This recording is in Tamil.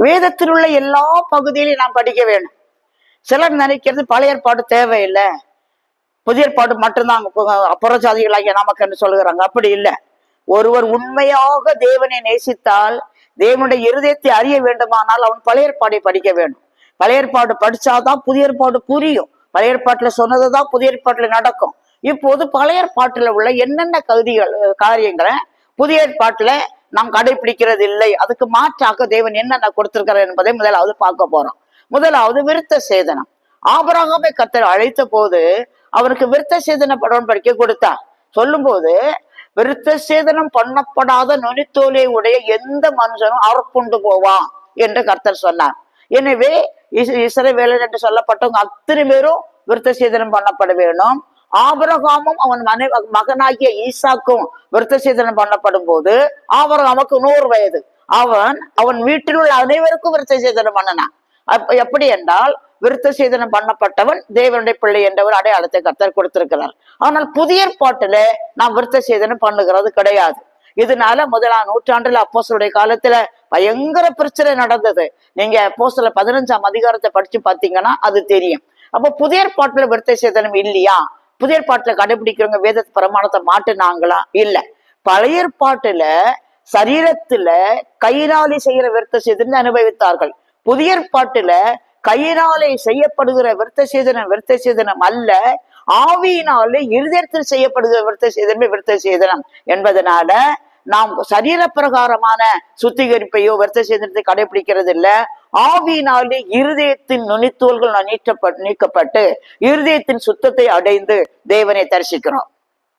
வேதத்தில் உள்ள எல்லா பகுதியிலையும் நாம் படிக்க வேணும். சிலர் நினைக்கிறது பழைய ஏற்பாடு தேவையில்லை, புதிய ஏற்பாடு மட்டும்தான் புறஜாதிகளாகிய நமக்கு என்று சொல்லுகிறாங்க. அப்படி இல்லை. ஒருவர் உண்மையாக தேவனை நேசித்தால், தேவனுடைய இருதயத்தை அறிய வேண்டுமானால் அவன் பழைய ஏற்பாடை படிக்க வேண்டும். பழைய ஏற்பாடு படிச்சாதான் புதிய ஏற்பாடு புரியும். பழைய ஏற்பாட்டுல சொன்னதுதான் புதிய ஏற்பாட்டுல நடக்கும். இப்போது பழைய ஏற்பாட்டுல உள்ள என்னென்ன காரியங்களை புதிய ஏற்பாட்டுல நாம் கடைபிடிக்கிறது இல்லை, அதுக்கு மாற்றாக தேவன் என்னென்ன கொடுத்திருக்கிறார் என்பதை முதலாவது பார்க்க போறோம். முதலாவது விருத்த சேதனம். ஆபிரகாமை கர்த்தர் அழைத்த போது அவருக்கு விருத்த சேதன உடன்படிக்கை கொடுத்தார். சொல்லும் போது, விருத்த சேதனம் பண்ணப்படாத நுனித்தோலை உடைய எந்த மனுஷனும் அறுப்புண்டு போவான் என்று கர்த்தர் சொன்னார். எனவே இஸ்ரவேலர் என்று சொல்லப்பட்டவங்க அத்தனை பேரும் விருத்த சேதனம் பண்ணப்பட வேணும். ஆபிரகாமும் அவன் மகனாகிய ஈசாக்கும் விருத்த சேதனம் பண்ணப்படும் போது ஆபிரகாமுக்கு 100 வயது. அவன் வீட்டில் உள்ள அனைவருக்கும் விருத்த சேதனம் பண்ணனான். எப்படி என்றால், விருத்த சேதனம் பண்ணப்பட்டவன் தேவனுடைய பிள்ளை என்ற ஒரு அடையாளத்தை கர்த்தர் கொடுத்திருக்கிறார். ஆனால் புதிய ஏற்பாட்டுல நாம் விருத்த சேதனம் பண்ணுகிறது கிடையாது. இதனால 1ஆம் நூற்றாண்டுல அப்போஸ்தலருடைய காலத்துல பயங்கர பிரச்சனை நடந்தது. நீங்க அப்போஸ்தலர் 15ஆம் அதிகாரத்தை படிச்சு பாத்தீங்கன்னா அது தெரியும். அப்ப புதிய ஏற்பாட்டுல விருத்த சேதனம் இல்லையா? புதிய ஏற்பாட்டுல கடைபிடிக்கிறவங்க வேத பிரமாணத்தை மாட்டுனாங்களா? இல்ல. பழைய ஏற்பாட்டுல சரீரத்துல கையினாலே செய்யற விருத்த சேதனம் அனுபவித்தார்கள். புதிய ஏற்பாட்டுல கையினாலே செய்யப்படுகிற விருத்த சேதனம் அல்ல, ஆவியினாலே இருதயத்தில் செய்யப்படுகிற விருத்த சேதனம் என்பதனால நாம் சரீர பிரகாரமான சுத்திகரிப்பையோ விருத்த சேதனத்தை கடைபிடிக்கிறது இல்ல. ஆவியினாலே இருதயத்தின் நுனித்தோல்கள் நீக்கப்பட்டு இருதயத்தின் சுத்தத்தை அடைந்து தேவனை தரிசிக்கிறோம்.